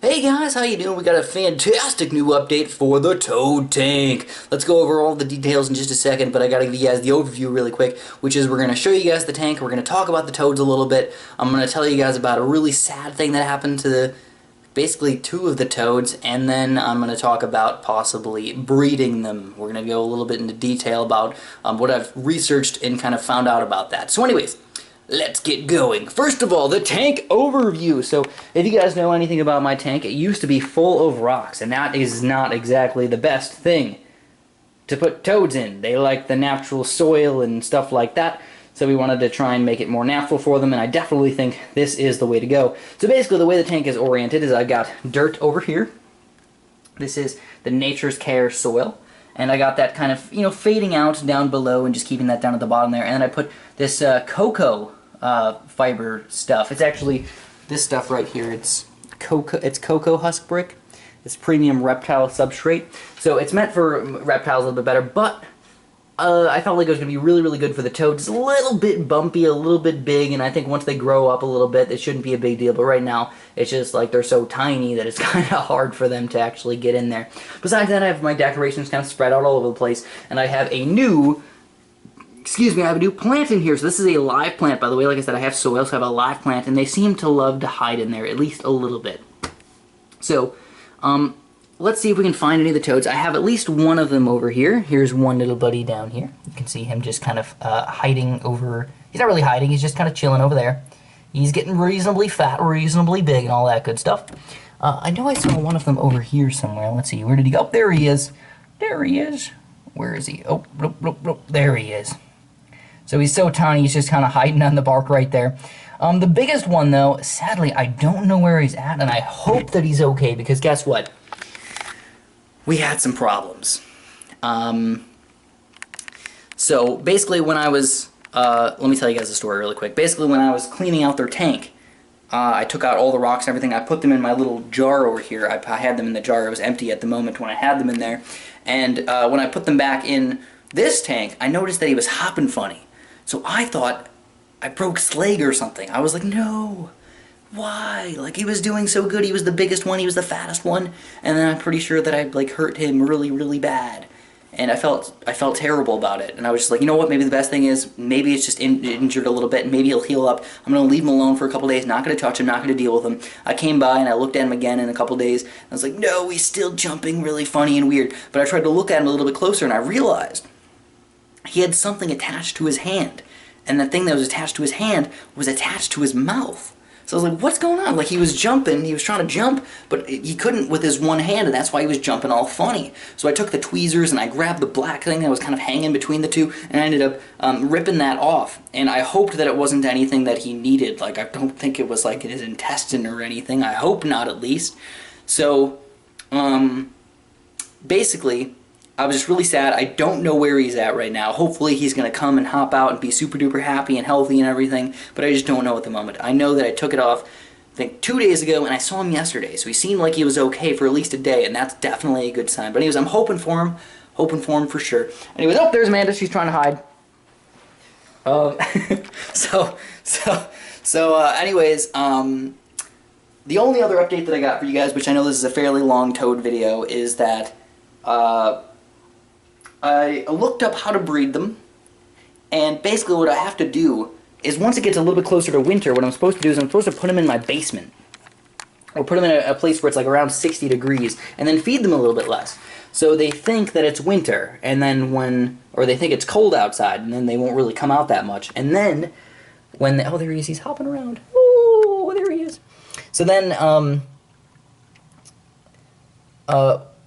Hey guys, how you doing? We got a fantastic new update for the Toad Tank. Let's go over all the details in just a second, but I gotta give you guys the overview really quick, which is we're gonna show you guys the tank, we're gonna talk about the toads a little bit, I'm gonna tell you guys about a really sad thing that happened to basically two of the toads, and then I'm gonna talk about possibly breeding them. We're gonna go a little bit into detail about what I've researched and kind of found out about that. So anyways, let's get going. First of all, the tank overview. So if you guys know anything about my tank, it used to be full of rocks, and that is not exactly the best thing to put toads in. They like the natural soil and stuff like that, so we wanted to try and make it more natural for them, and I definitely think this is the way to go. So basically the way the tank is oriented is I've got dirt over here. This is the Nature's Care soil. And I got that kind of, fading out down below and just keeping that down at the bottom there. And then I put this cocoa fiber stuff. It's actually this stuff right here. It's cocoa husk brick. It's premium reptile substrate. So it's meant for reptiles a little bit better, but I felt like it was going to be really, really good for the toads. It's a little bit bumpy, a little bit big, and I think once they grow up a little bit, it shouldn't be a big deal. But right now, it's just like they're so tiny that it's kind of hard for them to actually get in there. Besides that, I have my decorations kind of spread out all over the place, and I have a new, I have a new plant in here. So this is a live plant, by the way. Like I said, I have soil, so I have a live plant, and they seem to love to hide in there, at least a little bit. So, let's see if we can find any of the toads. I have at least one of them over here. Here's one little buddy down here. You can see him just kind of hiding over. He's not really hiding. He's just kind of chilling over there. He's getting reasonably fat, reasonably big, and all that good stuff. I know I saw one of them over here somewhere. Let's see. Where did he go? Oh, there he is. There he is. Where is he? Oh, nope, nope, nope. There he is. So he's so tiny, he's just kind of hiding on the bark right there. The biggest one, though, sadly, I don't know where he's at, and I hope that he's okay, because guess what? We had some problems. So basically when I was, let me tell you guys a story really quick. Basically when I was cleaning out their tank, I took out all the rocks and everything. I put them in my little jar over here. I had them in the jar. It was empty at the moment when I had them in there. And when I put them back in this tank, I noticed that he was hopping funny. So I thought I broke his leg or something. I was like, no. Why? Like, he was doing so good. He was the biggest one. He was the fattest one. And then I'm pretty sure that I like hurt him really, really bad. And I felt terrible about it. And I was just like, you know what? Maybe the best thing is maybe it's just injured a little bit. And maybe he'll heal up. I'm going to leave him alone for a couple days. Not going to touch him. Not going to deal with him. I came by and I looked at him again in a couple days. And I was like, no, he's still jumping really funny and weird. But I tried to look at him a little bit closer and I realized he had something attached to his hand. And the thing that was attached to his hand was attached to his mouth. So I was like, what's going on? Like, he was jumping, he was trying to jump, but he couldn't with his one hand, and that's why he was jumping all funny. So I took the tweezers and I grabbed the black thing that was kind of hanging between the two, and I ended up ripping that off. And I hoped that it wasn't anything that he needed. Like, I don't think it was like his intestine or anything. I hope not, at least. So, basically, I was just really sad. I don't know where he's at right now. Hopefully he's going to come and hop out and be super duper happy and healthy and everything, but I just don't know at the moment. I know that I took it off, I think 2 days ago, and I saw him yesterday, so he seemed like he was okay for at least a day, and that's definitely a good sign. But anyways, I'm hoping for him for sure. Anyways, oh, there's Amanda. She's trying to hide. Anyways, the only other update that I got for you guys, which I know this is a fairly long toad video, is that I looked up how to breed them, and basically what I have to do is once it gets a little bit closer to winter, what I'm supposed to do is I'm supposed to put them in my basement, or put them in a place where it's like around 60 degrees, and then feed them a little bit less. So they think that it's winter, and then or they think it's cold outside, and then they won't really come out that much. And then when oh, there he is, he's hopping around. Oh, there he is. So then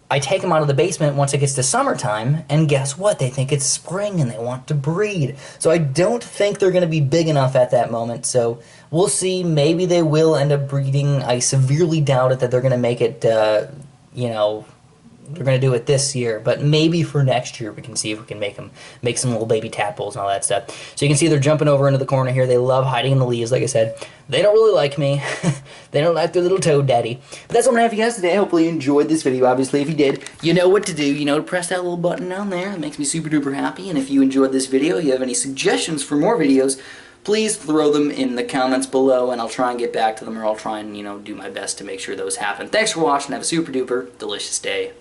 I take them out of the basement once it gets to summertime, and guess what? They think it's spring and they want to breed. So I don't think they're going to be big enough at that moment, so we'll see. Maybe they will end up breeding. I severely doubt it that they're going to make it, they're going to do it this year, but maybe for next year we can see if we can make some little baby tadpoles and all that stuff. So you can see they're jumping over into the corner here. They love hiding in the leaves, like I said. They don't really like me. They don't like their little toad daddy. But that's what I'm going to have for you guys today. Hopefully you enjoyed this video. Obviously, if you did, you know what to do. You know to press that little button down there. It makes me super duper happy. And if you enjoyed this video, you have any suggestions for more videos, please throw them in the comments below, and I'll try and get back to them, or I'll try and, do my best to make sure those happen. Thanks for watching. Have a super duper delicious day.